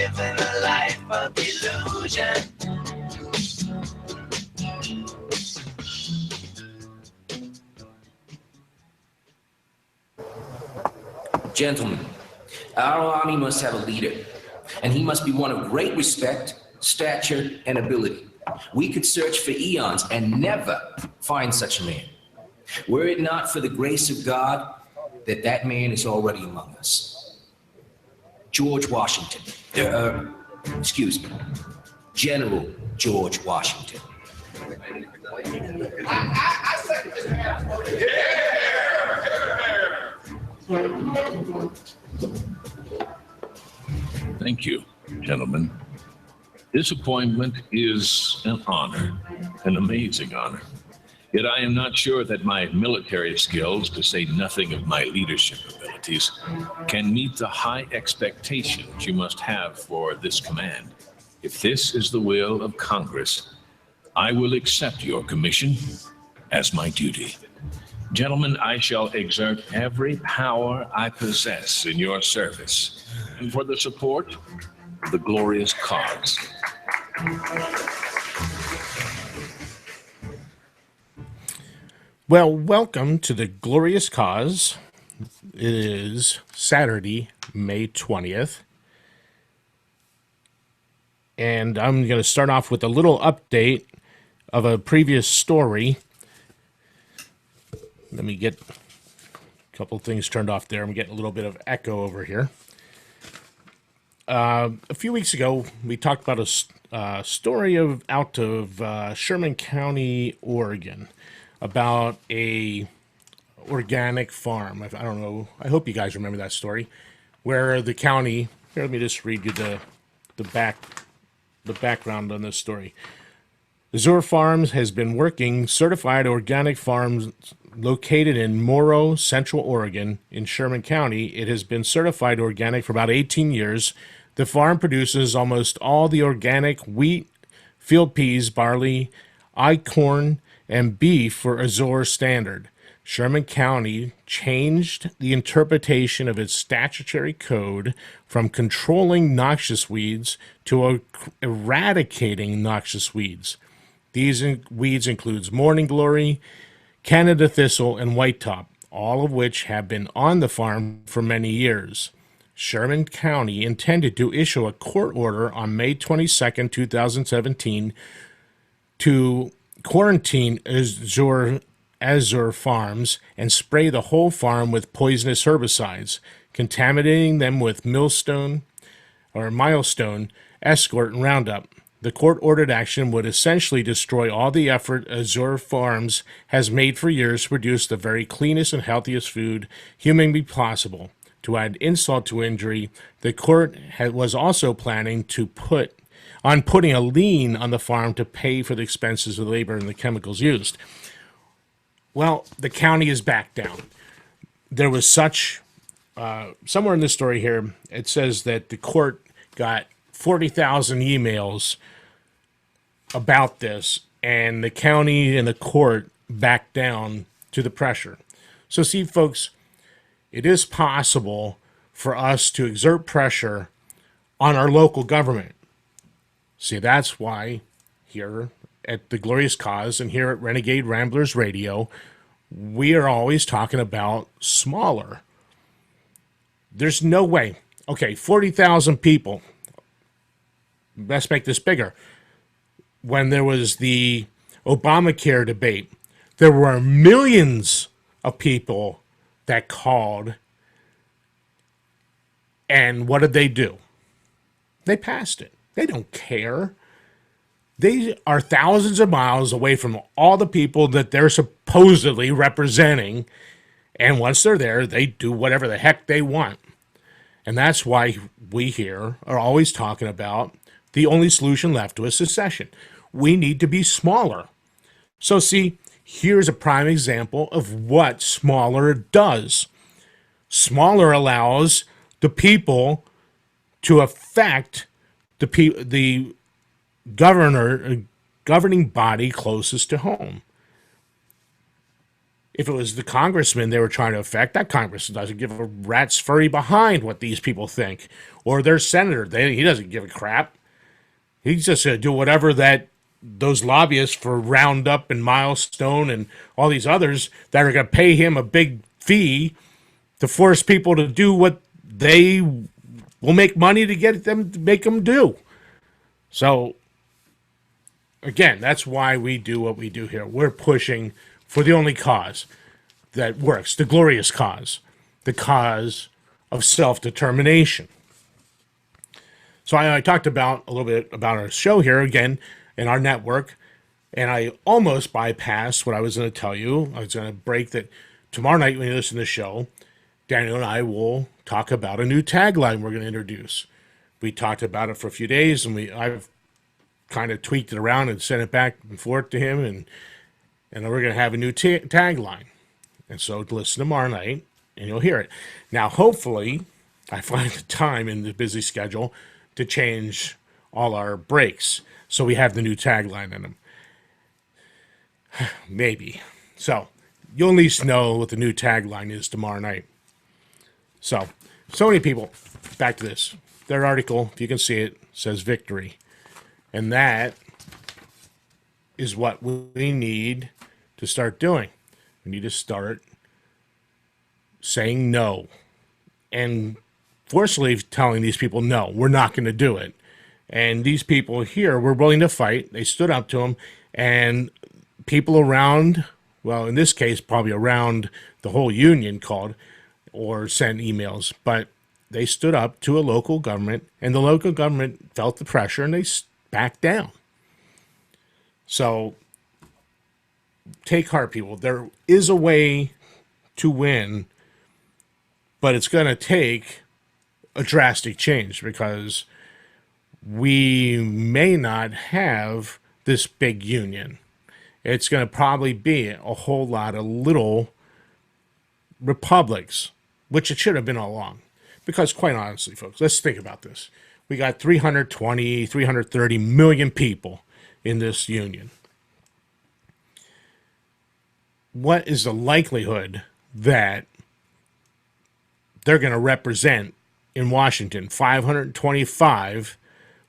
living a life of illusion. Gentlemen, our army must have a leader, and he must be one of great respect, stature, and ability. We could search for eons and never find such a man. Were it not for the grace of God, that man is already among us. George Washington. Excuse me. General George Washington. Thank you, gentlemen. This appointment is an honor, an amazing honor. Yet I am not sure that my military skills, to say nothing of my leadership abilities, can meet the high expectations you must have for this command. If this is the will of Congress, I will accept your commission as my duty. Gentlemen, I shall exert every power I possess in your service and for the support of the glorious cause. Well, welcome to the glorious cause. It is Saturday, May 20th. And I'm going to start off with a little update of a previous story. Let me get a couple things turned off there. I'm getting a little bit of echo over here. A few weeks ago, we talked about a story out of Sherman County, Oregon, about a organic farm. I don't know. I hope you guys remember that story, where the county. Here, let me just read you the background on this story. Azure Farms has been working certified organic farms located in Morrow, Central Oregon, in Sherman County. It has been certified organic for about 18 years. The farm produces almost all the organic wheat, field peas, barley, corn, and beef for Azure standard. Sherman County changed the interpretation of its statutory code from controlling noxious weeds to eradicating noxious weeds. These weeds include morning glory, Canada thistle, and whitetop, all of which have been on the farm for many years. Sherman County intended to issue a court order on May 22, 2017 to quarantine Azure Farms and spray the whole farm with poisonous herbicides, contaminating them with milestone, Escort, and Roundup. The court-ordered action would essentially destroy all the effort Azure Farms has made for years to produce the very cleanest and healthiest food humanly possible. To add insult to injury, the court was also planning to putting a lien on the farm to pay for the expenses of labor and the chemicals used. Well, the county is back down. There was somewhere in this story here, it says that the court got 40,000 emails about this, and the county and the court backed down to the pressure. So see, folks, it is possible for us to exert pressure on our local government. See, that's why here at the Glorious Cause and here at Renegade Ramblers Radio, we are always talking about smaller. There's no way. Okay, 40,000 people. Let's make this bigger. When there was the Obamacare debate, there were millions of people that called. And what did they do? They passed it. They don't care. They are thousands of miles away from all the people that they're supposedly representing. And once they're there, they do whatever the heck they want. And that's why we here are always talking about the only solution left to is secession. We need to be smaller. So see, here's a prime example of what smaller does. Smaller allows the people to affect the governing body closest to home. If it was the congressman they were trying to affect, that congressman doesn't give a rat's furry behind what these people think. Or their senator, he doesn't give a crap. He's just going to do whatever that those lobbyists for Roundup and Milestone and all these others that are going to pay him a big fee to force people to do what they will make money to get them to make them do. So, again, that's why we do what we do here. We're pushing for the only cause that works, the glorious cause, the cause of self-determination. So I talked about a little bit about our show here again in our network, and I almost bypassed what I was going to tell you. I was going to break that tomorrow night when you listen to the show, Daniel and I will talk about a new tagline we're going to introduce. We talked about it for a few days, and I've kind of tweaked it around and sent it back and forth to him, and we're going to have a new tagline. And so listen tomorrow night, and you'll hear it. Now, hopefully, I find the time in the busy schedule to change all our breaks so we have the new tagline in them. Maybe. So you'll at least know what the new tagline is tomorrow night. So many people, back to this. Their article, if you can see it, says victory. And that is what we need to start doing. We need to start saying no. And forcefully telling these people, no, we're not going to do it. And these people here were willing to fight. They stood up to them. And people around, well, in this case, probably around the whole union called or sent emails. But they stood up to a local government, and the local government felt the pressure, and they backed down. So take heart, people. There is a way to win, but it's going to take a drastic change because we may not have this big union. It's going to probably be a whole lot of little republics, which it should have been all along. Because quite honestly, folks, let's think about this. We got 320, 330 million people in this union. What is the likelihood that they're going to represent in Washington 525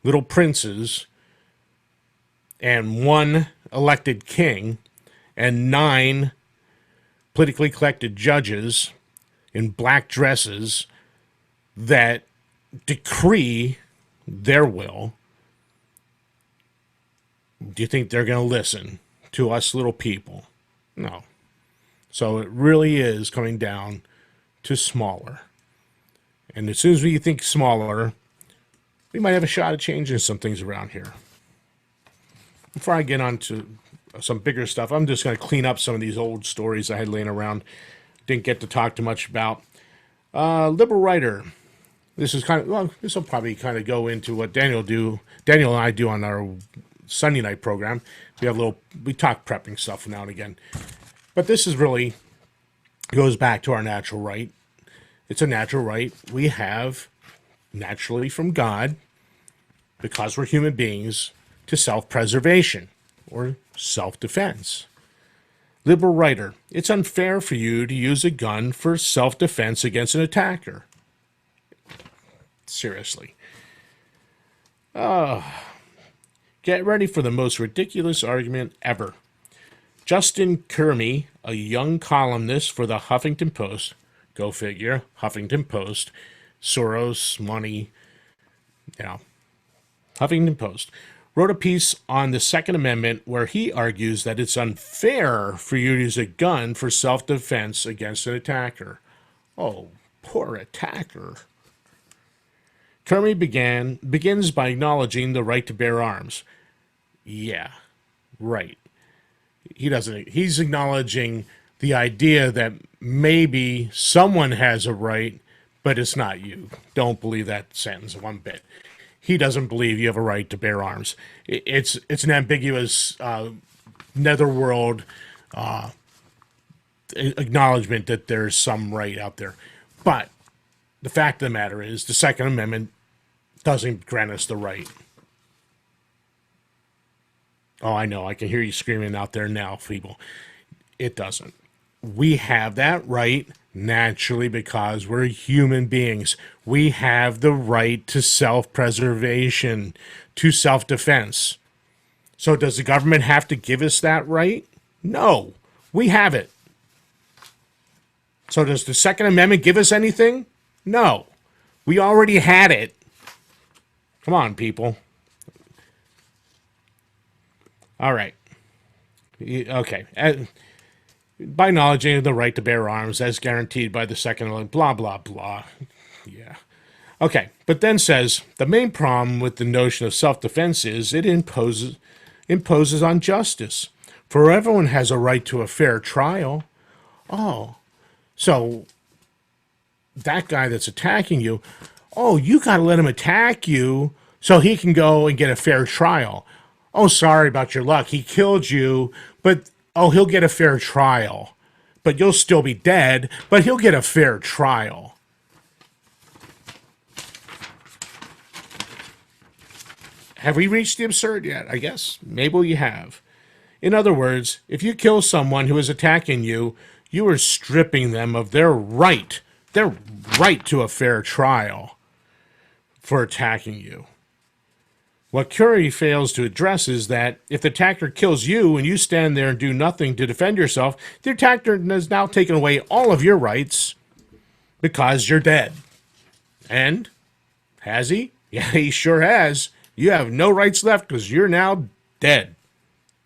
little princes and one elected king and 9 politically elected judges in black dresses that decree their will? Do you think they're going to listen to us little people? No. So it really is coming down to smaller. And as soon as we think smaller, we might have a shot at changing some things around here. Before I get on to some bigger stuff, I'm just going to clean up some of these old stories I had laying around. Didn't get to talk too much about. Liberal writer. This is this will probably kind of go into what Daniel and I do on our Sunday night program. We talk prepping stuff now and again. But this is really goes back to our natural right. It's a natural right we have naturally from God, because we're human beings, to self-preservation or self-defense. Liberal writer, it's unfair for you to use a gun for self-defense against an attacker. Seriously. Get ready for the most ridiculous argument ever. Justin Kermy, a young columnist for the Huffington Post, go figure, Huffington Post, Soros, money, Huffington Post, wrote a piece on the Second Amendment where he argues that it's unfair for you to use a gun for self-defense against an attacker. Oh, poor attacker. Kermy begins by acknowledging the right to bear arms. Yeah, right. He's acknowledging the idea that maybe someone has a right, but it's not you. Don't believe that sentence one bit. He doesn't believe you have a right to bear arms. It's an ambiguous netherworld acknowledgement that there's some right out there. But the fact of the matter is the Second Amendment doesn't grant us the right. Oh, I know. I can hear you screaming out there now, people. It doesn't. We have that right naturally because we're human beings. We have the right to self-preservation, to self-defense. So does the government have to give us that right? No, we have it. So does the Second Amendment give us anything? No, we already had it. Come on, people. All right. Okay. By acknowledging the right to bear arms as guaranteed by the Second Amendment, blah, blah, blah. Yeah. Okay. But then says the main problem with the notion of self-defense is it imposes on justice. For everyone has a right to a fair trial. Oh, so that guy that's attacking you, oh, you got to let him attack you so he can go and get a fair trial. Oh, sorry about your luck. He killed you, but, oh, he'll get a fair trial. But you'll still be dead, but he'll get a fair trial. Have we reached the absurd yet? I guess. Maybe we have. In other words, if you kill someone who is attacking you, you are stripping them of their right to a fair trial for attacking you. What Curry fails to address is that if the attacker kills you and you stand there and do nothing to defend yourself, the attacker has now taken away all of your rights because you're dead. And has he? Yeah, he sure has. You have no rights left because you're now dead.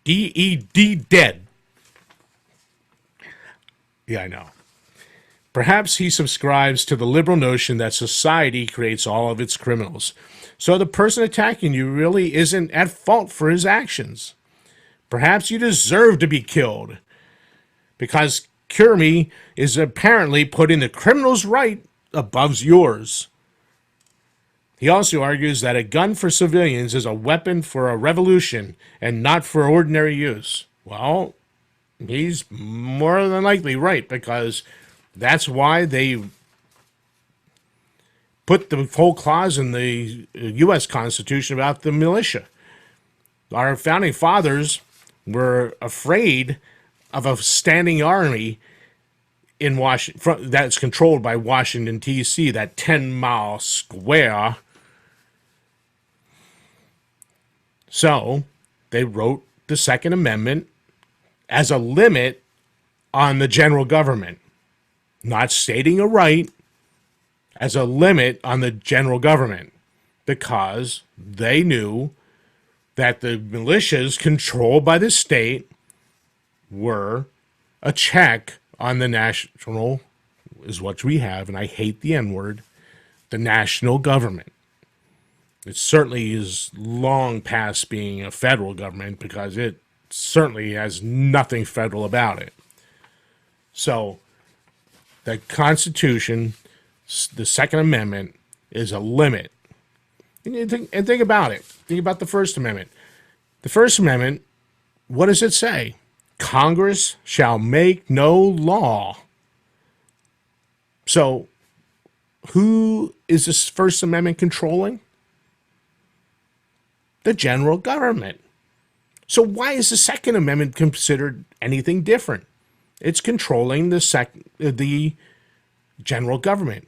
D-E-D, dead. Yeah, I know. Perhaps he subscribes to the liberal notion that society creates all of its criminals. So the person attacking you really isn't at fault for his actions. Perhaps you deserve to be killed because Curry is apparently putting the criminal's right above yours. He also argues that a gun for civilians is a weapon for a revolution and not for ordinary use. Well, he's more than likely right because that's why they put the whole clause in the U.S. Constitution about the militia. Our founding fathers were afraid of a standing army in Washington that's controlled by Washington, D.C., that 10-mile square. So they wrote the Second Amendment as a limit on the general government, not stating a right, as a limit on the general government, because they knew that the militias controlled by the state were a check on the national, is what we have, and I hate the N-word, the national government. It certainly is long past being a federal government because it certainly has nothing federal about it. So the Constitution, the Second Amendment, is a limit. And think about it. Think about the First Amendment. The First Amendment, what does it say? Congress shall make no law. So who is this First Amendment controlling? The general government. So why is the Second Amendment considered anything different? It's controlling the general government.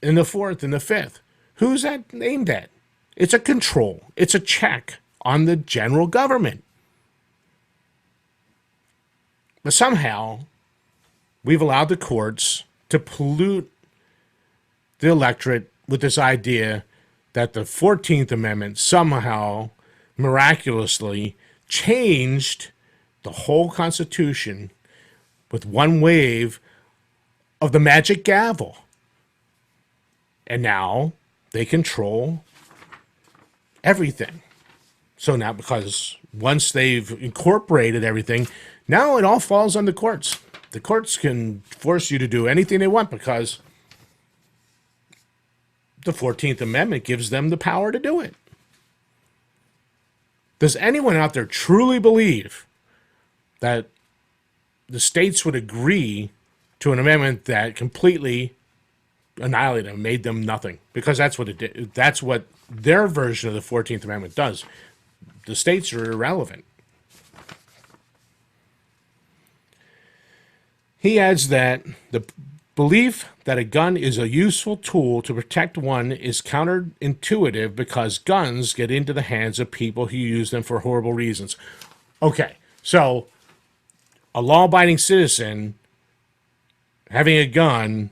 And the Fourth and the Fifth. Who's that aimed at? It's a control. It's a check on the general government. But somehow, we've allowed the courts to pollute the electorate with this idea that the 14th Amendment somehow, miraculously, changed the whole Constitution with one wave of the magic gavel. And now they control everything. So now, because once they've incorporated everything, now it all falls on the courts. The courts can force you to do anything they want because the 14th Amendment gives them the power to do it. Does anyone out there truly believe that the states would agree to an amendment that completely annihilated them, made them nothing? Because that's what it did. That's what their version of the 14th Amendment does. The states are irrelevant. He adds that the belief that a gun is a useful tool to protect one is counterintuitive because guns get into the hands of people who use them for horrible reasons. Okay, so a law-abiding citizen having a gun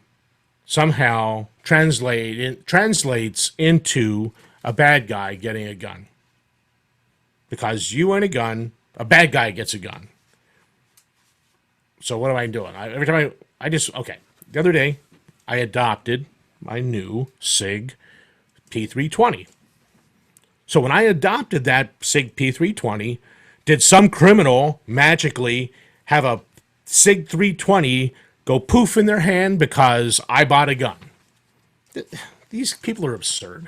somehow translates into a bad guy getting a gun. Because you own a gun, a bad guy gets a gun. So what am I doing? Every time okay. The other day, I adopted my new SIG P320. So when I adopted that SIG P320, did some criminal magically have a SIG 320 go poof in their hand because I bought a gun? These people are absurd.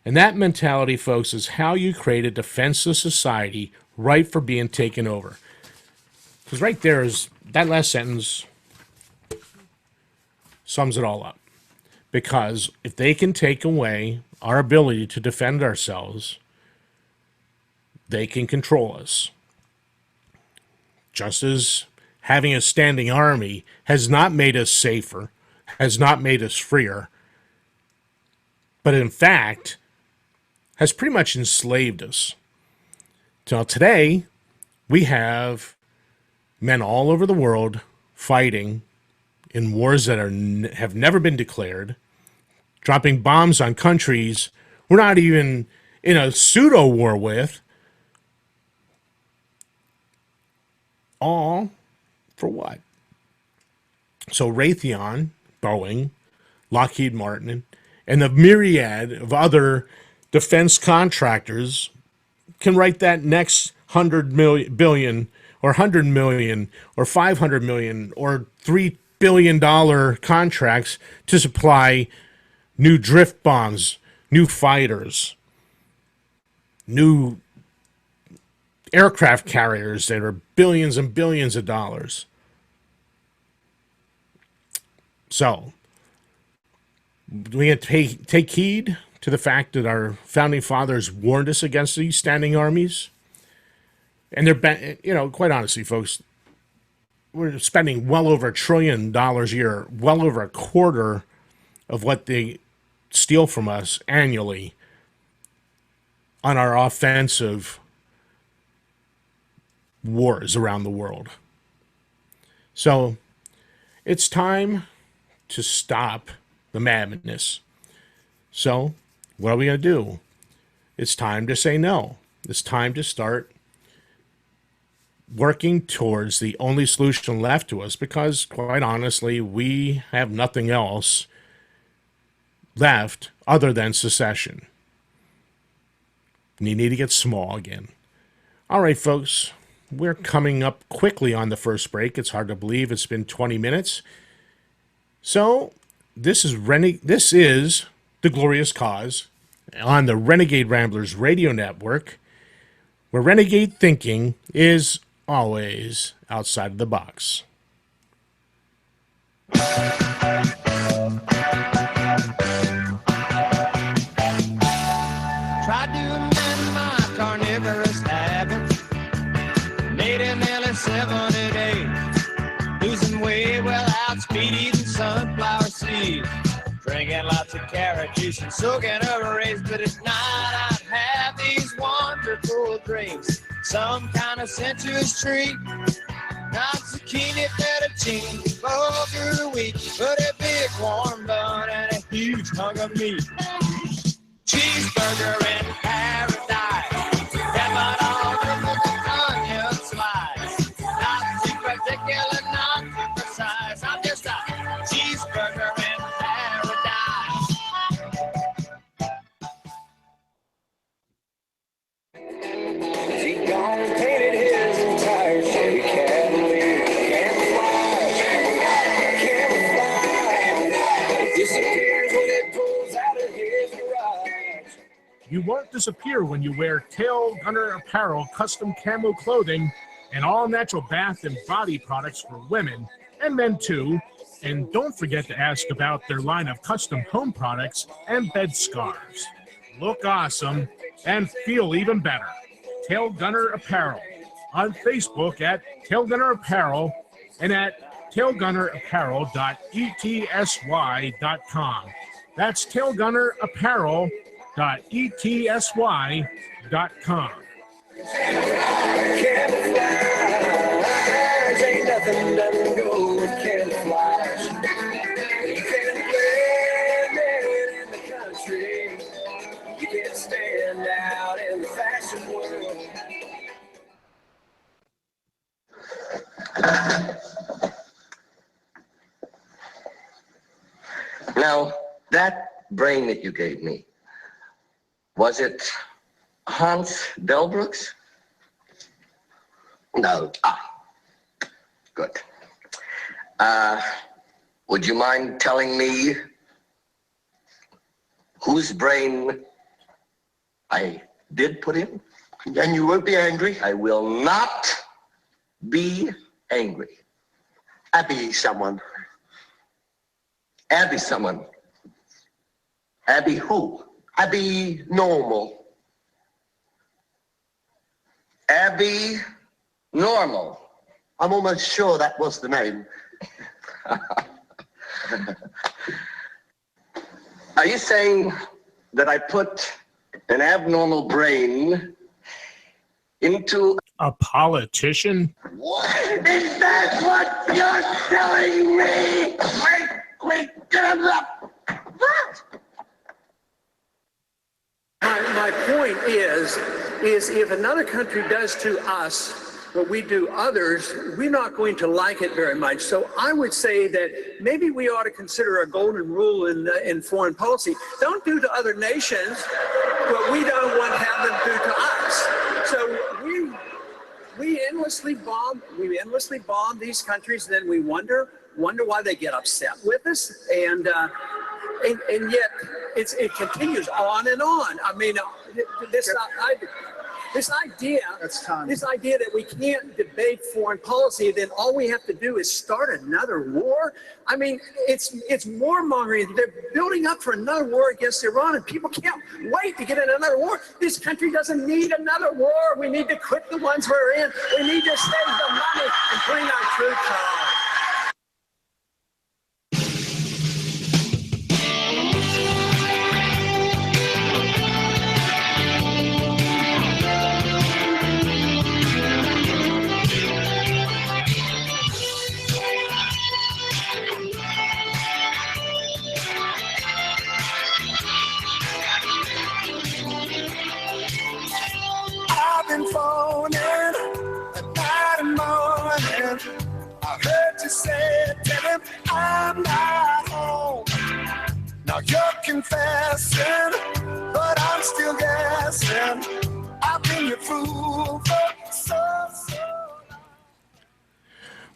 And that mentality, folks, is how you create a defenseless society ripe for being taken over. Because right there is, that last sentence sums it all up. Because if they can take away our ability to defend ourselves, they can control us. Just as having a standing army has not made us safer, has not made us freer, but in fact has pretty much enslaved us. So today, we have men all over the world fighting in wars that have never been declared, dropping bombs on countries we're not even in a pseudo-war with, all for what? So Raytheon, Boeing, Lockheed Martin, and the myriad of other defense contractors can write that next 100 billion or 100 million or 500 million or $3 billion contracts to supply new drift bombs, new fighters, new aircraft carriers that are billions and billions of dollars. So, we have to take heed to the fact that our founding fathers warned us against these standing armies. And they're, quite honestly, folks, we're spending well over $1 trillion a year, well over a quarter of what they steal from us annually on our offensive wars around the world. So it's time to stop the madness. So what are we going to do? It's time to say no. It's time to start working towards the only solution left to us, because quite honestly, we have nothing else left other than secession. You need to get small again. All right, folks, we're coming up quickly on the first break. It's hard to believe it's been 20 minutes. So this is The Glorious Cause on the Renegade Ramblers Radio Network, where renegade thinking is always outside of the box. Tried to amend my carnivorous habits. Made it nearly 70 days. Losing weight without speed, eating sunflower seeds. Drinking lots of carrot juice and soaking over rays. But at night I'd have these wonderful dreams. Some kind of sensuous treat. Not zucchini, fettuccine, bulgur wheat, but a big warm bun and a huge hunk of meat. Cheeseburger in paradise. Peppered all over the onion slice. Not too particular, not too precise. I'm just a cheeseburger in paradise. He gone painted his entire Chevy Cavalier. Can't fly. It disappears when it pulls out of his garage. You won't disappear when you wear Tail Gunner Apparel custom camo clothing and all natural bath and body products for women and men too. And don't forget to ask about their line of custom home products and bed scarves. Look awesome and feel even better. Tail Gunner Apparel. on Facebook at Tailgunner Apparel and at tailgunnerapparel.etsy.com. That's tailgunnerapparel.etsy.com. Camouflage ain't nothing doesn't go with camouflage. You can't blend in the country. You can't stand out in the fashion world. Now, that brain that you gave me, was it Hans Delbrooks? No. Good. Would you mind telling me whose brain I did put in? And you won't be angry? I will not be angry. Abby someone. Abby someone. Abby who? Abby Normal. Abby Normal. I'm almost sure that was the name. Are you saying that I put an abnormal brain into... A politician? What? Is that what you're telling me? Wait, get him up. What? My point is if another country does to us what we do others, we're not going to like it very much. So I would say that maybe we ought to consider a golden rule in foreign policy. Don't do to other nations what we don't want to have them do to us. So we endlessly bomb these countries, and then we wonder why they get upset with us, and yet it continues on and on. I mean, this idea that we can't debate foreign policy, then all we have to do is start another war. I mean, it's warmongering. They're building up for another war against Iran, and people can't wait to get in another war. This country doesn't need another war. We need to quit the ones we're in. We need to save the money and bring our troops home. Been phoning at night and morning. I heard you say, tell him I'm not home. Now you're confessing, but I'm still guessing. I've been your fool for so long.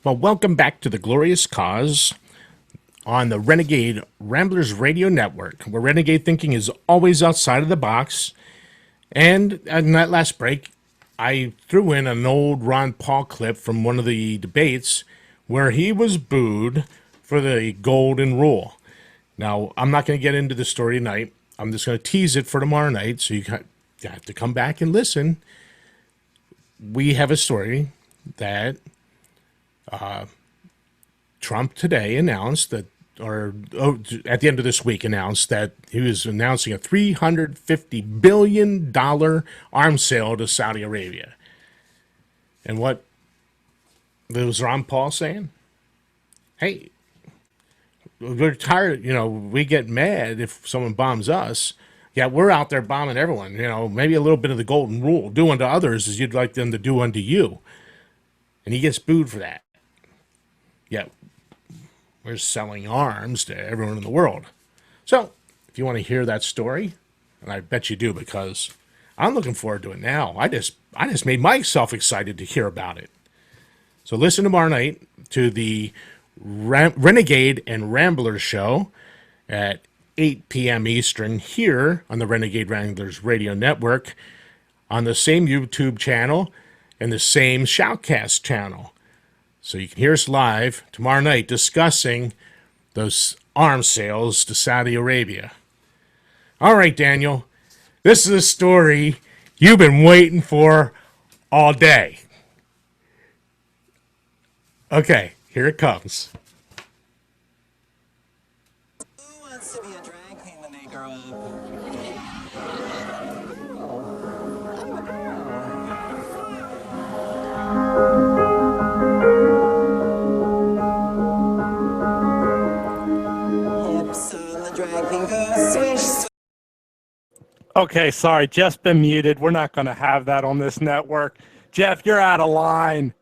Well, welcome back to the Glorious Cause on the Renegade Ramblers Radio Network, where renegade thinking is always outside of the box. And in that last break, I threw in an old Ron Paul clip from one of the debates where he was booed for the golden rule. Now, I'm not going to get into the story tonight. I'm just going to tease it for tomorrow night, so you have to come back and listen. We have a story that Trump today announced that, at the end of this week announced that he was announcing a $350 billion arms sale to Saudi Arabia. And what was Ron Paul saying? Hey, we're tired, we get mad if someone bombs us. Yeah, we're out there bombing everyone. Maybe a little bit of the golden rule. Do unto others as you'd like them to do unto you. And he gets booed for that. Yeah. We're selling arms to everyone in the world. So, if you want to hear that story, and I bet you do because I'm looking forward to it now. I just made myself excited to hear about it. So listen tomorrow night to the Renegade and Rambler show at 8 p.m. Eastern here on the Renegade Ramblers Radio Network on the same YouTube channel and the same Shoutcast channel. So you can hear us live tomorrow night discussing those arms sales to Saudi Arabia. All right, Daniel, this is a story you've been waiting for all day. Okay, here it comes. Who wants to be a drag queen when they grow up? Hips on the drag queen go swish. Okay, sorry, Jeff's been muted. We're not going to have that on this network. Jeff, you're out of line.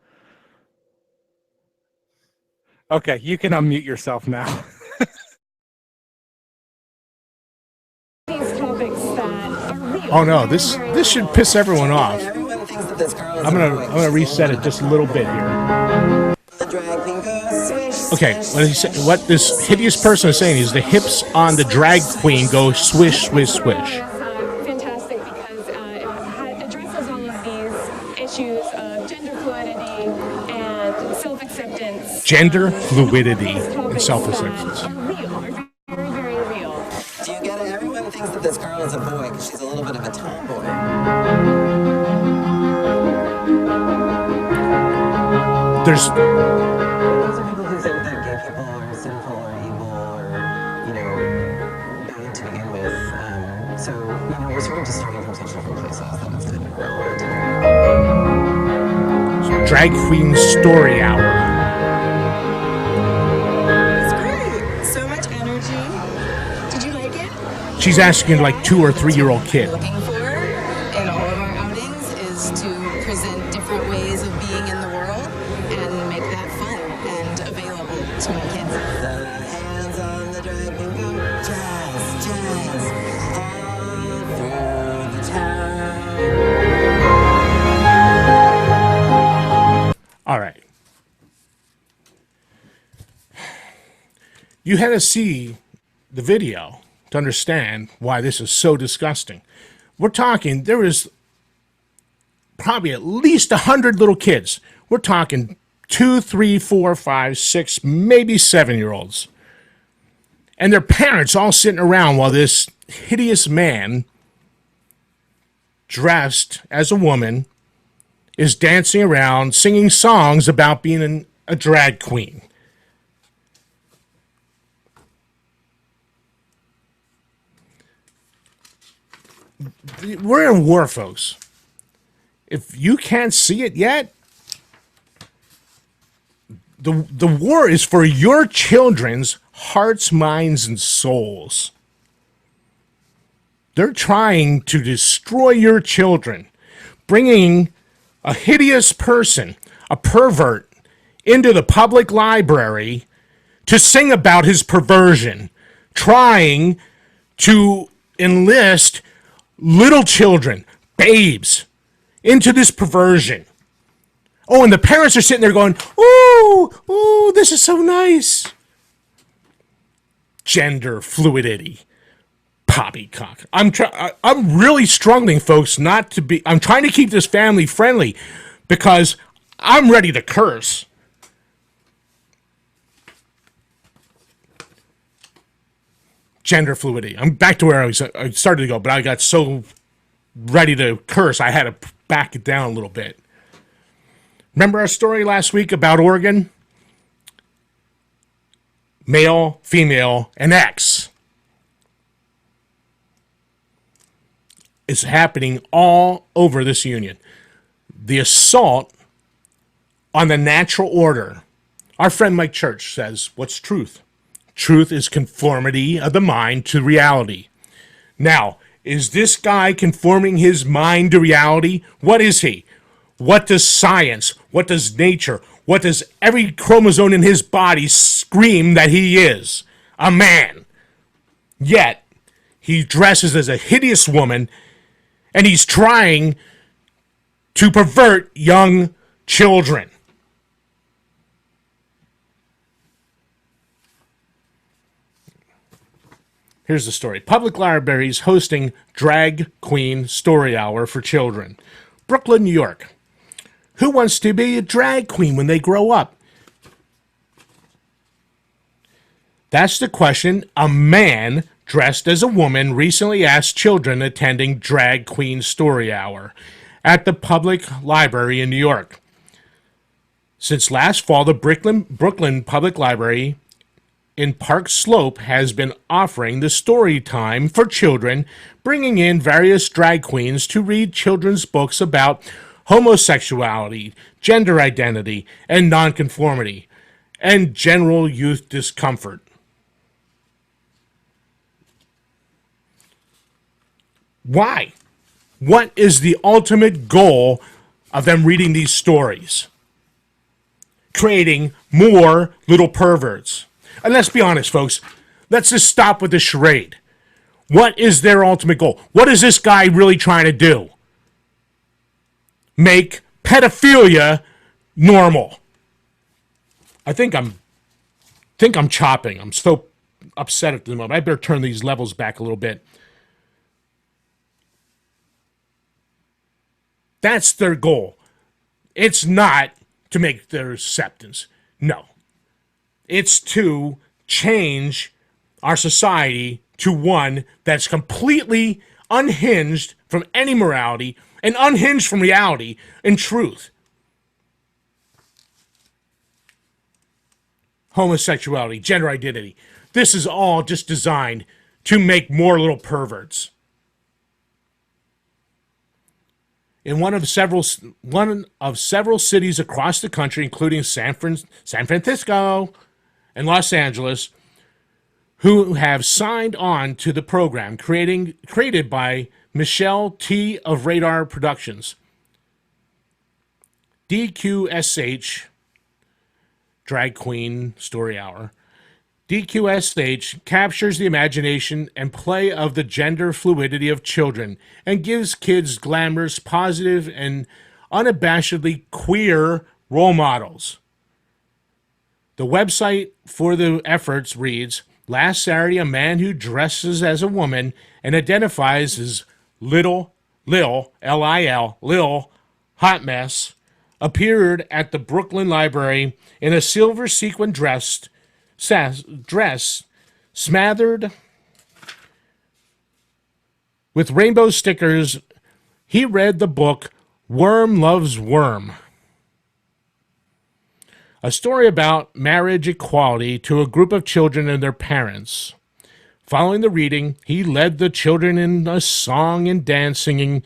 Okay, you can unmute yourself now. Oh no, this should piss everyone off. Everyone thinks that this girl is I'm gonna reset it just a little bit here. the drag queen go swish. Okay, what this hideous person is saying is the hips on the drag queen go swish, swish, swish. Fantastic because it addresses all of these issues of gender fluidity and self-acceptance. Gender fluidity and self-acceptance. Are real, are very, very real. Do you get it? Everyone thinks that this girl is a boy because she's a little bit of a tomboy. There's Those are people who think that gay people are sinful or evil or, bad to begin with. So, we're sort of just starting from such different places that it's kind of relevant. Drag Queen Story Hour. It's great. So much energy. Did you like it? She's asking like 2 or 3-year-old kid. Looking for in all of our outings is to present different ways of being in the world and make that fun and available to my kids. The hands on the drag queen go jazz, jazz, all through the town. All right. You had to see the video to understand why this is so disgusting. We're talking, there is probably at least 100 little kids. We're talking 2, 3, 4, 5, 6, maybe 7-year-olds. And their parents all sitting around while this hideous man, dressed as a woman, is dancing around, singing songs about being a drag queen. We're in war, folks. If you can't see it yet, the war is for your children's hearts, minds, and souls. They're trying to destroy your children, bringing a hideous person, a pervert, into the public library to sing about his perversion, trying to enlist little children, babes, into this perversion. Oh, and the parents are sitting there going, ooh, this is so nice. Gender fluidity. Poppycock. I'm really struggling, folks, not to be... I'm trying to keep this family friendly because I'm ready to curse. Gender fluidity. I'm back to where I started to go, but I got so ready to curse, I had to back it down a little bit. Remember our story last week about Oregon? Male, female, and X. It's happening all over this union. The assault on the natural order. Our friend Mike Church says, what's truth? Truth is conformity of the mind to reality. Now, is this guy conforming his mind to reality? What is he? What does science, what does nature, what does every chromosome in his body scream that he is? A man. Yet, he dresses as a hideous woman, and he's trying to pervert young children. Here's the story. Public libraries hosting Drag Queen Story Hour for children. Brooklyn, New York. Who wants to be a drag queen when they grow up? That's the question a man dressed as a woman recently asked children attending Drag Queen Story Hour at the public library in New York. Since last fall, the Brooklyn Public Library in Park Slope has been offering the story time for children, bringing in various drag queens to read children's books about homosexuality, gender identity, and nonconformity, and general youth discomfort. Why? What is the ultimate goal of them reading these stories? Creating more little perverts. And let's be honest, folks. Let's just stop with the charade. What is their ultimate goal? What is this guy really trying to do? Make pedophilia normal. I think I'm chopping. I'm so upset at the moment. I better turn these levels back a little bit. That's their goal. It's not to make their acceptance. No. It's to change our society to one that's completely unhinged from any morality and unhinged from reality and truth. Homosexuality, gender identity. This is all just designed to make more little perverts. In one of several cities across the country, including San Francisco and Los Angeles, who have signed on to the program created by Michelle T. of Radar Productions. DQSH, Drag Queen Story Hour. DQSH captures the imagination and play of the gender fluidity of children and gives kids glamorous, positive, and unabashedly queer role models. The website for the efforts reads, last Saturday, a man who dresses as a woman and identifies as Lil, L-I-L, Lil Hot Mess, appeared at the Brooklyn Library in a silver sequin dress smothered with rainbow stickers. He read the book Worm Loves Worm, a story about marriage equality to a group of children and their parents. Following the reading, he led the children in a song and dance, singing,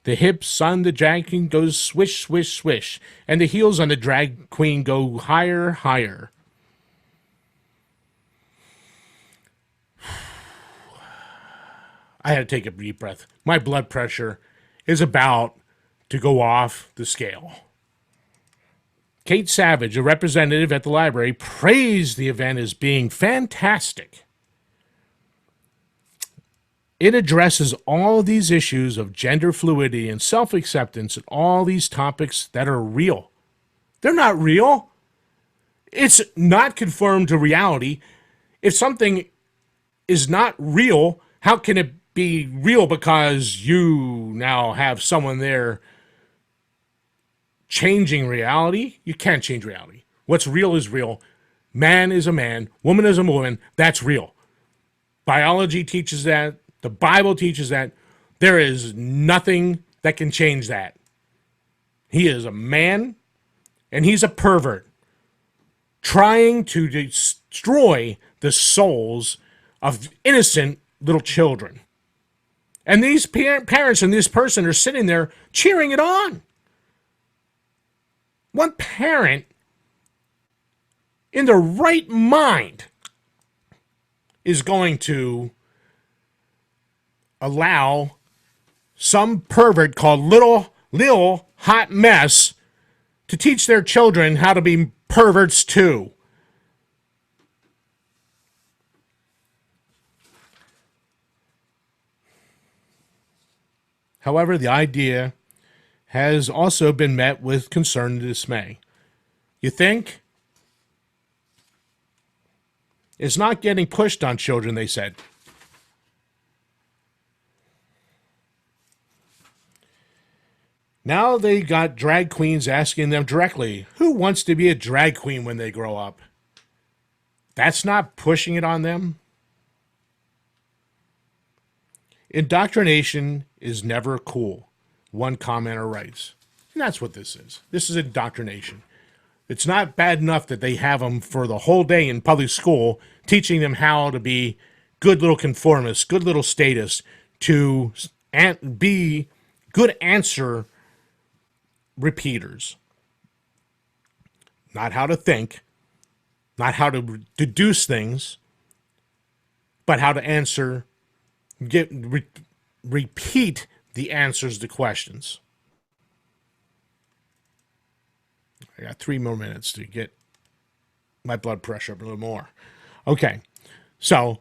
the hips on the drag queen goes swish, swish, swish, and the heels on the drag queen go higher, higher. I had to take a deep breath. My blood pressure is about to go off the scale. Kate Savage, a representative at the library, praised the event as being fantastic. It addresses all of these issues of gender fluidity and self-acceptance and all these topics that are real. They're not real. It's not conformed to reality. If something is not real, how can it be real because you now have someone there changing reality? You can't change reality. What's real is real. Man is a man. Woman is a woman. That's real. Biology teaches that. The Bible teaches that. There is nothing that can change that. He is a man, and he's a pervert, trying to destroy the souls of innocent little children. And these parents and this person are sitting there cheering it on. What parent in their right mind is going to allow some pervert called Lil Hot Mess to teach their children how to be perverts too? However, the idea has also been met with concern and dismay. You think? It's not getting pushed on children, they said. Now they got drag queens asking them directly, who wants to be a drag queen when they grow up? That's not pushing it on them. Indoctrination is never cool, one commenter writes. And that's what this is. This is indoctrination. It's not bad enough that they have them for the whole day in public school, teaching them how to be good little conformists, good little statists, to be good answer repeaters. Not how to think, not how to deduce things, but how to answer, repeat the answers to questions. I got 3 more minutes to get my blood pressure up a little more. Okay, so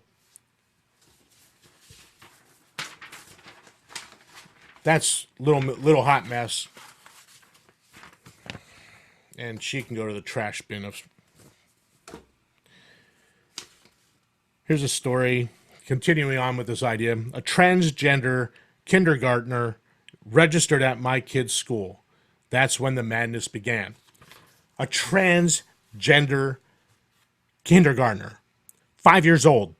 that's little hot mess, and she can go to the trash bin. Here's a story continuing on with this idea. A transgender kindergartner registered at my kid's school. That's when the madness began. A transgender kindergartner, 5 years old.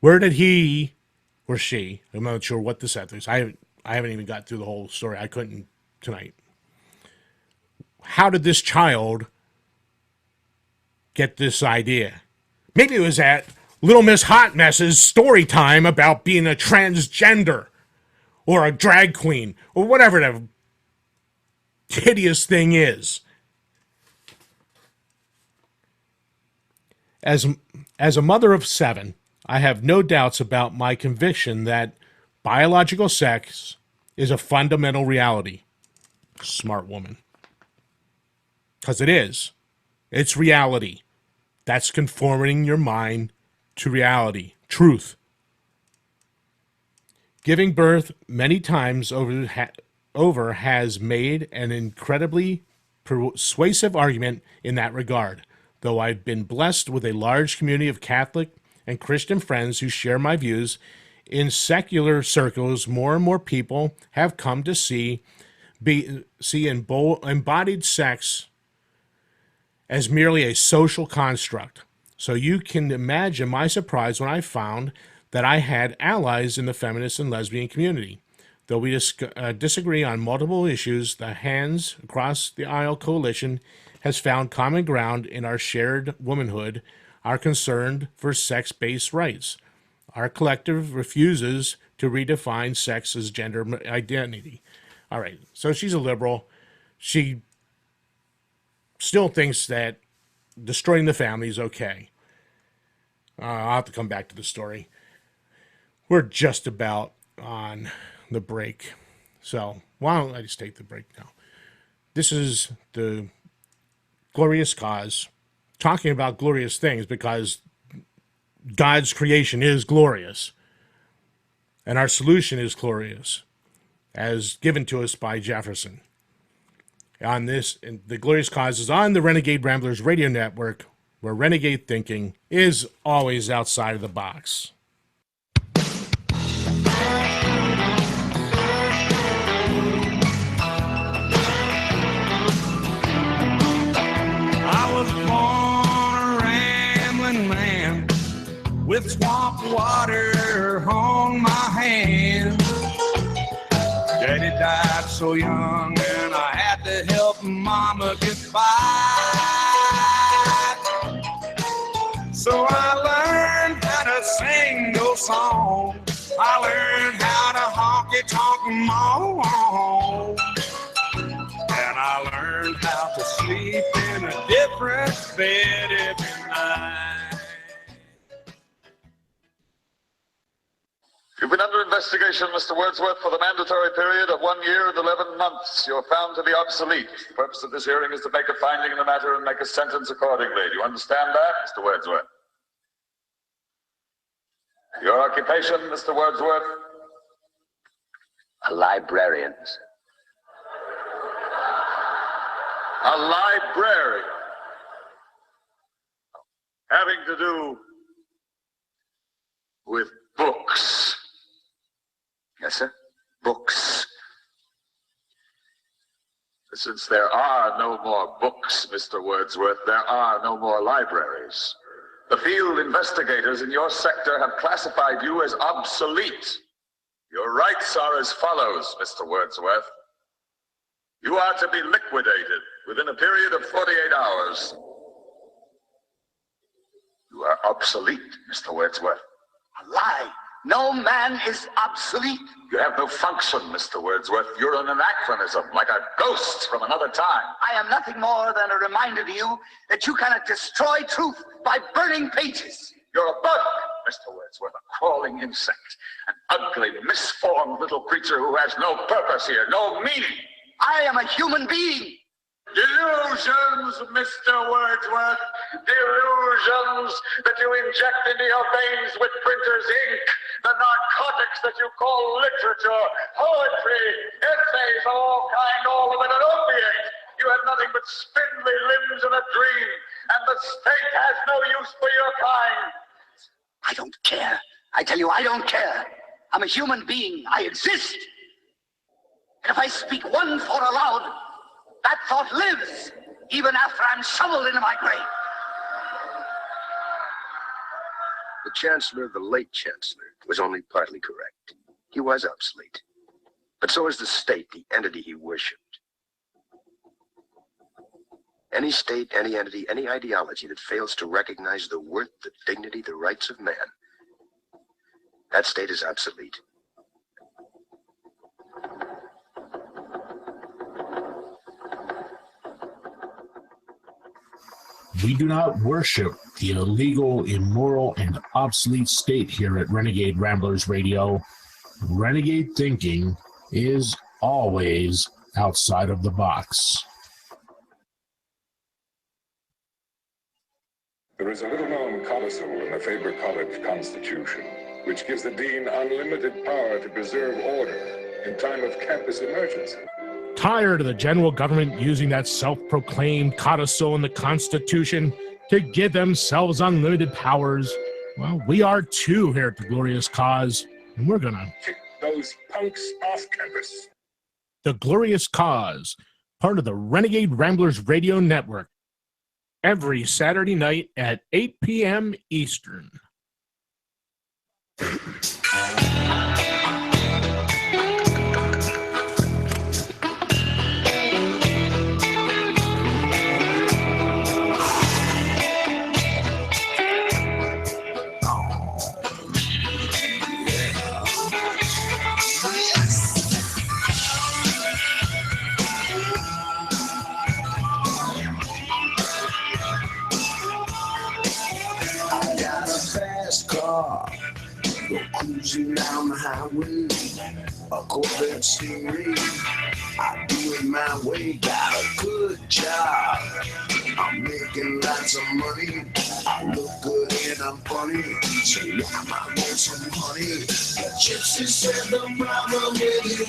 Where did he or she, I'm not sure what this is. I haven't even got through the whole story. I couldn't tonight. How did this child get this idea? Maybe it was at Little Miss Hot Mess's story time about being a transgender or a drag queen or whatever the hideous thing is. As a mother of 7, I have no doubts about my conviction that biological sex is a fundamental reality. Smart woman. Because it is. It's reality. That's conforming your mind to reality. Truth. Giving birth many times over has made an incredibly persuasive argument in that regard. Though I've been blessed with a large community of Catholic and Christian friends who share my views, in secular circles, more and more people have come to see embodied sex as merely a social construct. So you can imagine my surprise when I found that I had allies in the feminist and lesbian community. Though we disagree on multiple issues, the Hands Across the Aisle Coalition has found common ground in our shared womanhood, our concern for sex-based rights. Our collective refuses to redefine sex as gender identity. All right, so she's a liberal. She still thinks that destroying the family is okay. I'll have to come back to the story. We're just about on the break. So why don't I just take the break now? This is the Glorious Cause, talking about glorious things because God's creation is glorious. And our solution is glorious, as given to us by Jefferson. On this, the Glorious Cause is on the Renegade Ramblers Radio Network, where renegade thinking is always outside of the box. I was born a rambling man with swamp water on my hands. Daddy died so young and I had to help Mama get by. So I learned how to sing those songs. I learned how to honky-tonk moan. And I learned how to sleep in a different bed every night. You've been under investigation, Mr. Wordsworth, for the mandatory period of 1 year and 11 months. You're found to be obsolete. The purpose of this hearing is to make a finding in the matter and make a sentence accordingly. Do you understand that, Mr. Wordsworth? Your occupation, Mr. Wordsworth? A librarian. A librarian. Having to do with books. Yes, sir? Books. Since there are no more books, Mr. Wordsworth, there are no more libraries. The field investigators in your sector have classified you as obsolete. Your rights are as follows, Mr. Wordsworth. You are to be liquidated within a period of 48 hours. You are obsolete, Mr. Wordsworth. A lie. No man is obsolete. You have no function, Mr. Wordsworth. You're an anachronism, like a ghost from another time. I am nothing more than a reminder to you that you cannot destroy truth by burning pages. You're a bug, Mr. Wordsworth, a crawling insect, an ugly, misformed little creature who has no purpose here, no meaning. I am a human being. Delusions, Mr. Wordsworth. Delusions that you inject into your veins with printer's ink. The narcotics that you call literature, poetry, essays of all kind, all of it an opiate. You have nothing but spindly limbs and a dream, and the state has no use for your kind. I don't care. I tell you, I don't care. I'm a human being. I exist. And if I speak one thought aloud, that thought lives, even after I'm shoveled into my grave. The Chancellor, the late Chancellor, was only partly correct. He was obsolete. But so is the state, the entity he worshipped. Any state, any entity, any ideology that fails to recognize the worth, the dignity, the rights of man, that state is obsolete. We do not worship the illegal, immoral, and obsolete state here at Renegade Ramblers Radio. Renegade thinking is always outside of the box. There is a little-known codicil in the Faber College Constitution, which gives the dean unlimited power to preserve order in time of campus emergency. Tired of the general government using that self-proclaimed codicil in the Constitution to give themselves unlimited powers? Well, we are too here at the Glorious Cause, and we're gonna kick those punks off campus. The Glorious Cause, part of the Renegade Ramblers Radio Network, every Saturday night at 8 p.m. Eastern. Go cruising down the highway, a Corvette Stingray. I do it my way, got a good job. I'm making lots of money. I look good and I'm funny, so I might want some honey. The gypsy said the problem with you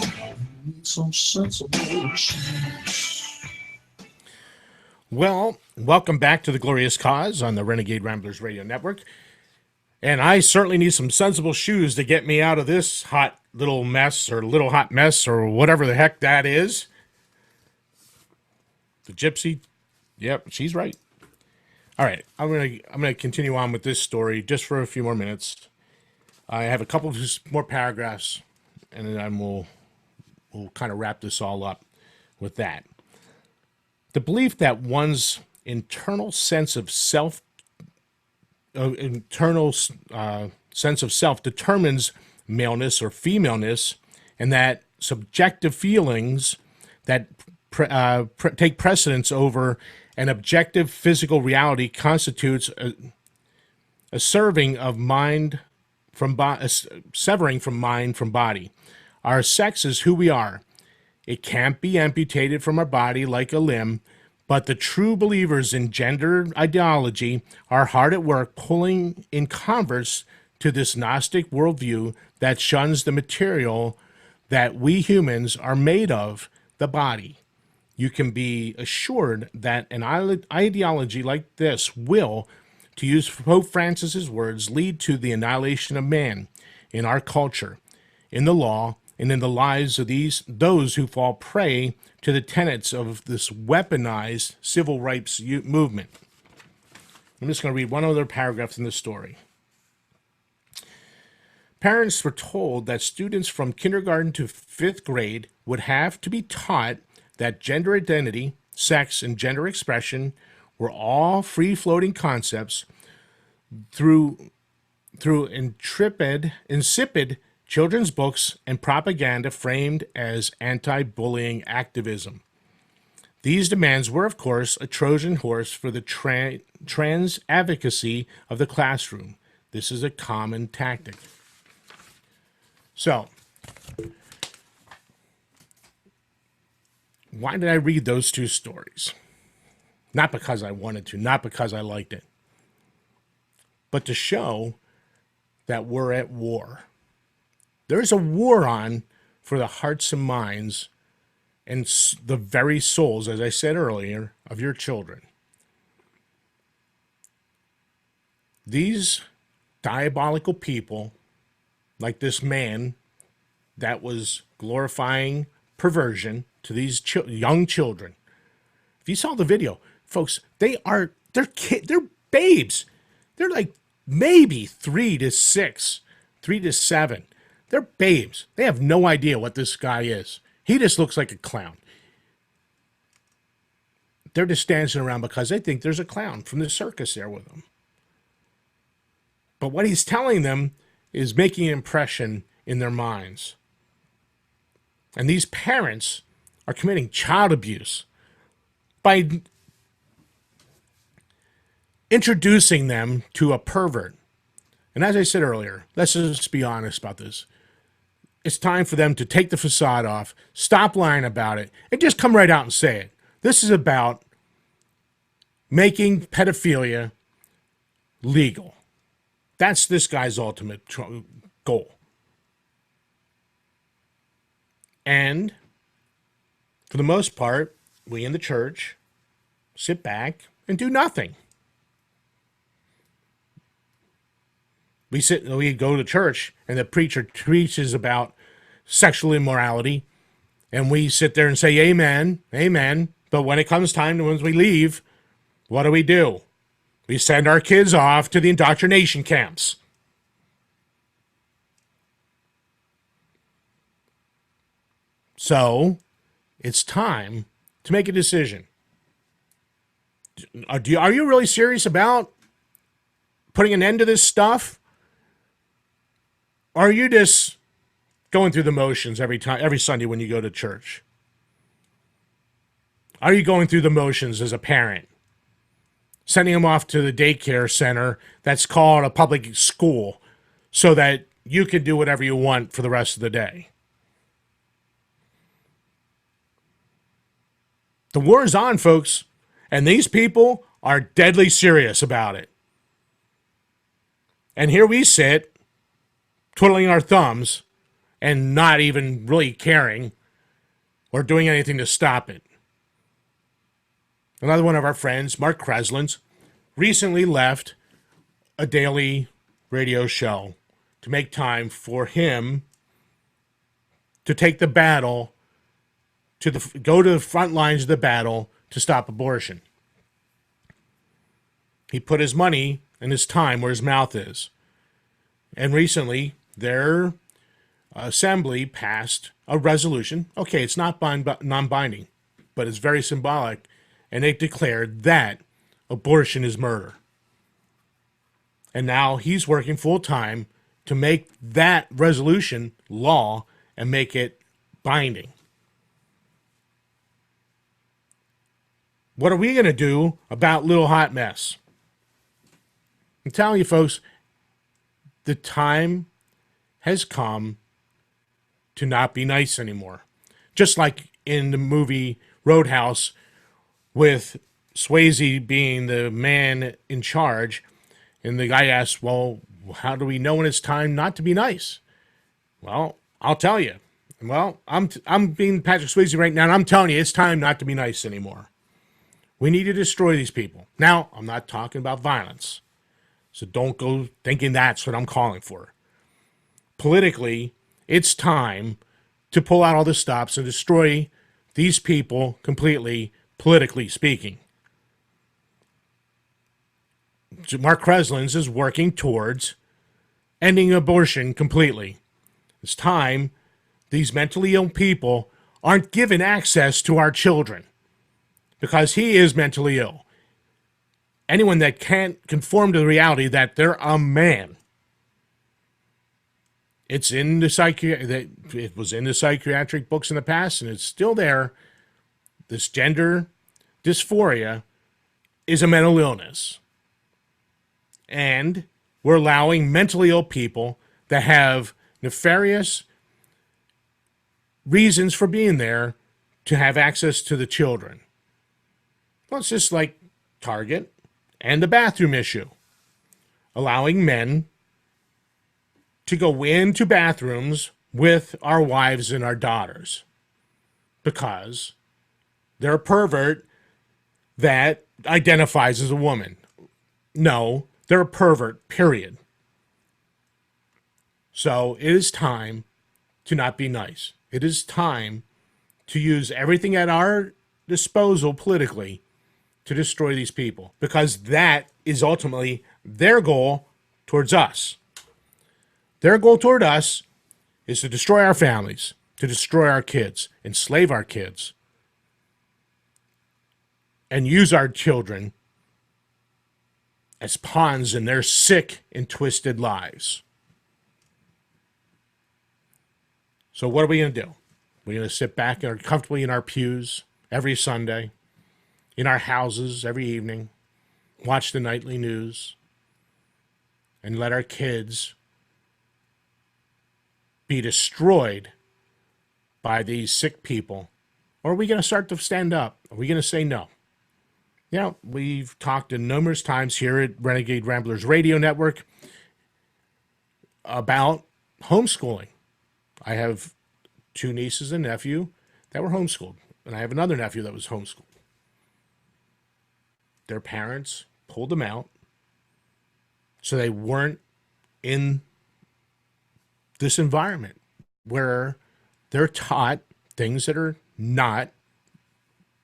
need some sensible shoes. Well, welcome back to the Glorious Cause on the Renegade Ramblers Radio Network. And I certainly need some sensible shoes to get me out of this hot little mess or little hot mess or whatever the heck that is. The gypsy, yep, she's right. All right, I'm gonna continue on with this story just for a few more minutes. I have a couple of more paragraphs, and then we'll kind of wrap this all up with that. The belief that one's internal sense of self determines maleness or femaleness, and that subjective feelings that take precedence over an objective physical reality constitutes a severing from mind from body. Our sex is who we are. It can't be amputated from our body like a limb. But the true believers in gender ideology are hard at work pulling in converts to this Gnostic worldview that shuns the material that we humans are made of, the body. You can be assured that an ideology like this will, to use Pope Francis's words, lead to the annihilation of man in our culture, in the law, and in the lives of those who fall prey to the tenets of this weaponized civil rights movement. I'm just going to read one other paragraph in this story. Parents were told that students from kindergarten to 5th grade would have to be taught that gender identity, sex, and gender expression were all free-floating concepts through insipid children's books and propaganda framed as anti-bullying activism. These demands were, of course, a Trojan horse for the trans advocacy of the classroom. This is a common tactic. So, why did I read those two stories? Not because I wanted to, not because I liked it, but to show that we're at war. There's a war on for the hearts and minds and the very souls, as I said earlier, of your children. These diabolical people, like this man that was glorifying perversion to these young children. If you saw the video, folks, they're babes. They're like maybe 3 to 6, 3 to 7. They're babes. They have no idea what this guy is. He just looks like a clown. They're just dancing around because they think there's a clown from the circus there with them. But what he's telling them is making an impression in their minds. And these parents are committing child abuse by introducing them to a pervert. And as I said earlier, let's just be honest about this. It's time for them to take the facade off, stop lying about it, and just come right out and say it. This is about making pedophilia legal. That's this guy's ultimate goal. And for the most part, we in the church sit back and do nothing. We go to church and the preacher preaches about sexual immorality, and we sit there and say, amen, amen. But when it comes time to when we leave, what do? We send our kids off to the indoctrination camps. So, it's time to make a decision. Are you really serious about putting an end to this stuff? Or are you just going through the motions every Sunday when you go to church? Are you going through the motions as a parent? Sending them off to the daycare center that's called a public school so that you can do whatever you want for the rest of the day. The war is on, folks, and these people are deadly serious about it. And here we sit, twiddling our thumbs and not even really caring or doing anything to stop it. Another one of our friends, Mark Kreslins, recently left a daily radio show to make time for him to take the battle, go to the front lines of the battle to stop abortion. He put his money and his time where his mouth is. And recently, their assembly passed a resolution. Okay, it's not non-binding, but it's very symbolic. And they declared that abortion is murder. And now he's working full-time to make that resolution law and make it binding. What are we going to do about Little Hot Mess? I'm telling you, folks, the time has come to not be nice anymore. Just like in the movie Roadhouse, with Swayze being the man in charge, and the guy asks, well, how do we know when it's time not to be nice? Well, I'll tell you. Well, I'm being Patrick Swayze right now, and I'm telling you, it's time not to be nice anymore. We need to destroy these people. Now, I'm not talking about violence, so don't go thinking that's what I'm calling for. Politically, it's time to pull out all the stops and destroy these people completely, politically speaking. Mark Kreslins is working towards ending abortion completely. It's time these mentally ill people aren't given access to our children. because he is mentally ill. Anyone that can't conform to the reality that they're a man. It's in the it was in the psychiatric books in the past, and it's still there. This gender dysphoria is a mental illness. And we're allowing mentally ill people that have nefarious reasons for being there to have access to the children. Well, it's just like Target and the bathroom issue. Allowing men to go into bathrooms with our wives and our daughters because they're a pervert that identifies as a woman. No, they're a pervert, period. So it is time to not be nice. It is time to use everything at our disposal politically to destroy these people, because that is ultimately their goal towards us. Their goal toward us is to destroy our families, to destroy our kids, enslave our kids, and use our children as pawns in their sick and twisted lives. So what are we going to do? We're going to sit back comfortably in our pews every Sunday, in our houses every evening, watch the nightly news, and let our kids be destroyed by these sick people? Or are we going to start to stand up? Are we going to say no? Yeah, we've talked numerous times here at Renegade Ramblers Radio Network about homeschooling. I have 2 nieces and nephew that were homeschooled, and I have another nephew that was homeschooled. Their parents pulled them out so they weren't in this environment where they're taught things that are not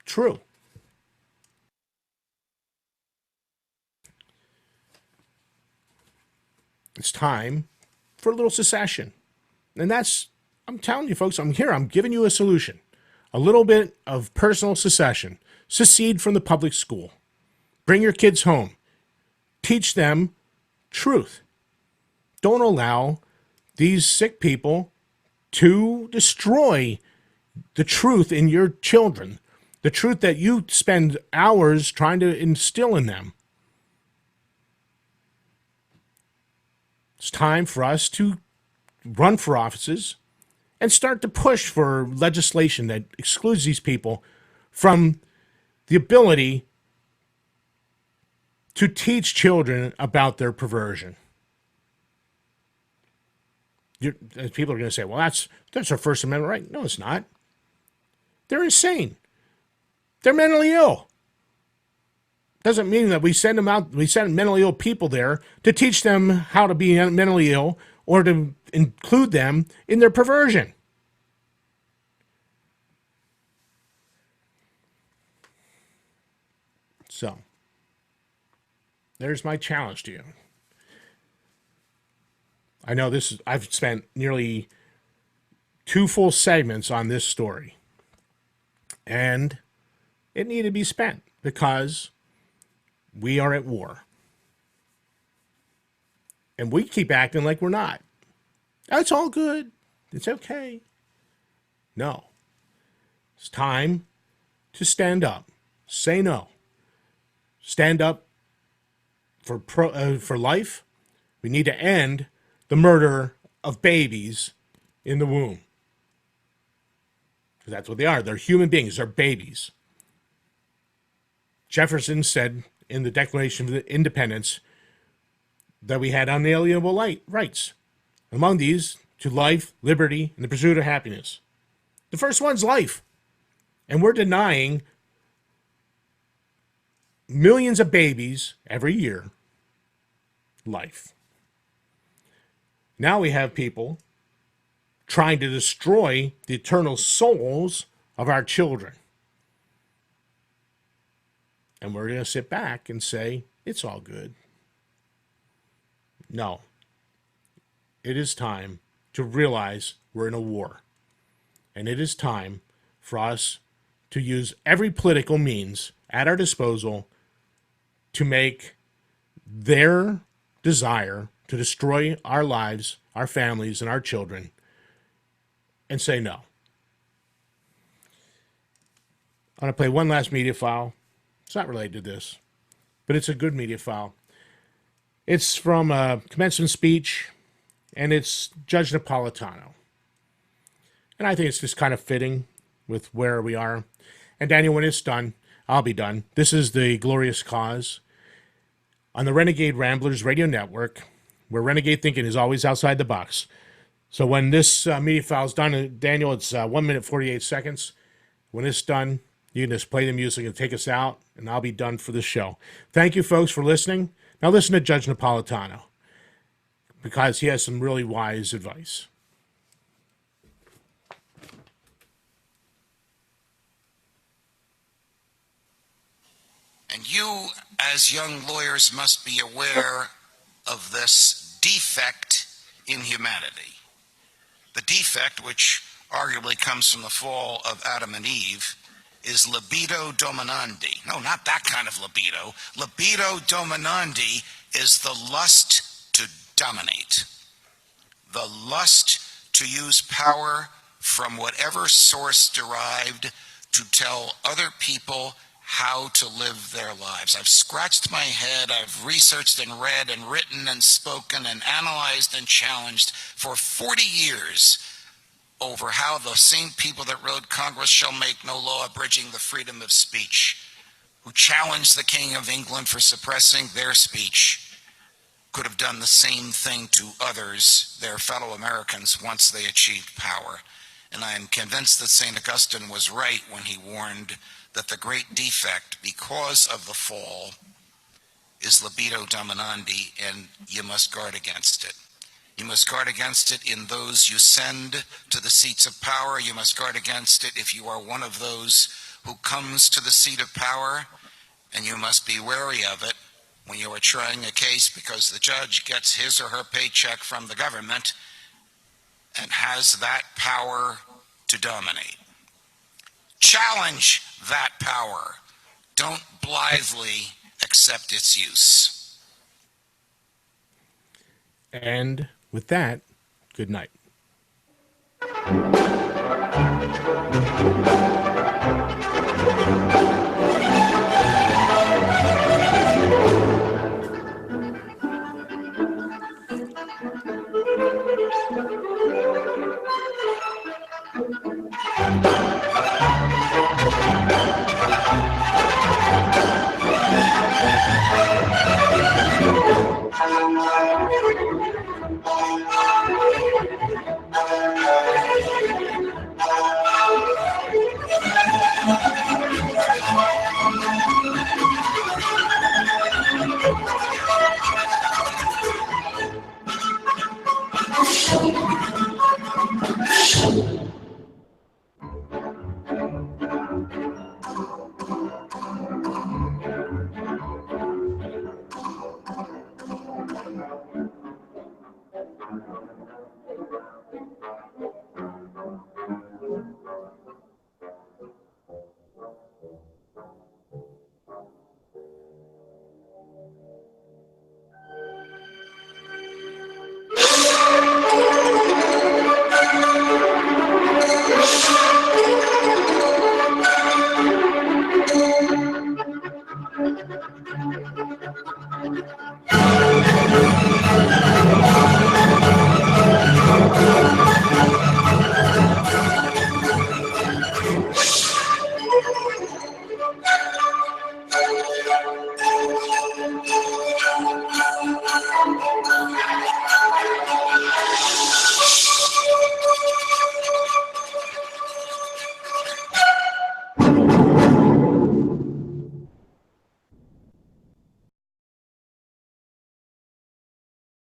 true. It's time for a little secession. And that's, I'm telling you folks, I'm giving you a solution. A little bit of personal secession. Secede from the public school. Bring your kids home. Teach them truth. Don't allow these sick people to destroy the truth in your children. The truth that you spend hours trying to instill in them. It's time for us to run for offices and start to push for legislation that excludes these people from the ability to teach children about their perversion. People are going to say, well, that's our First Amendment right. No, it's not. They're insane. They're mentally ill. Doesn't mean that we send mentally ill people there to teach them how to be mentally ill or to include them in their perversion. So, there's my challenge to you. I know I've spent nearly 2 full segments on this story. And it needed to be spent because we are at war. And we keep acting like we're not. It's all good. It's okay. No. It's time to stand up. Say no. Stand up for life. We need to end the murder of babies in the womb. Because that's what they are. They're human beings. They're babies. Jefferson said in the Declaration of Independence that we had unalienable rights. Among these, to life, liberty, and the pursuit of happiness. The first one's life. And we're denying millions of babies every year life. Now we have people trying to destroy the eternal souls of our children. And we're going to sit back and say, it's all good. No. It is time to realize we're in a war. And it is time for us to use every political means at our disposal to make their desire to destroy our lives, our families, and our children, and say no. I'm going to play one last media file. It's not related to this, but it's a good media file. It's from a commencement speech, and it's Judge Napolitano. And I think it's just kind of fitting with where we are. And Daniel, when it's done, I'll be done. This is The Glorious Cause on the Renegade Ramblers Radio Network, where renegade thinking is always outside the box. So when this media file is done, Daniel, it's 1 minute, 48 seconds. When it's done, you can just play the music and take us out, and I'll be done for the show. Thank you, folks, for listening. Now listen to Judge Napolitano, because he has some really wise advice. And you, as young lawyers, must be aware of this defect in humanity. The defect, which arguably comes from the fall of Adam and Eve, is libido dominandi. No, not that kind of libido. Libido dominandi is the lust to dominate, the lust to use power from whatever source derived to tell other people how to live their lives. I've scratched my head, I've researched and read and written and spoken and analyzed and challenged for 40 years over how the same people that wrote Congress shall make no law abridging the freedom of speech, who challenged the King of England for suppressing their speech, could have done the same thing to others, their fellow Americans, once they achieved power. And I am convinced that St. Augustine was right when he warned that the great defect, because of the fall, is libido dominandi, and you must guard against it. You must guard against it in those you send to the seats of power. You must guard against it if you are one of those who comes to the seat of power, and you must be wary of it when you are trying a case, because the judge gets his or her paycheck from the government and has that power to dominate. Challenge that power. Don't blithely accept its use. And with that, good night.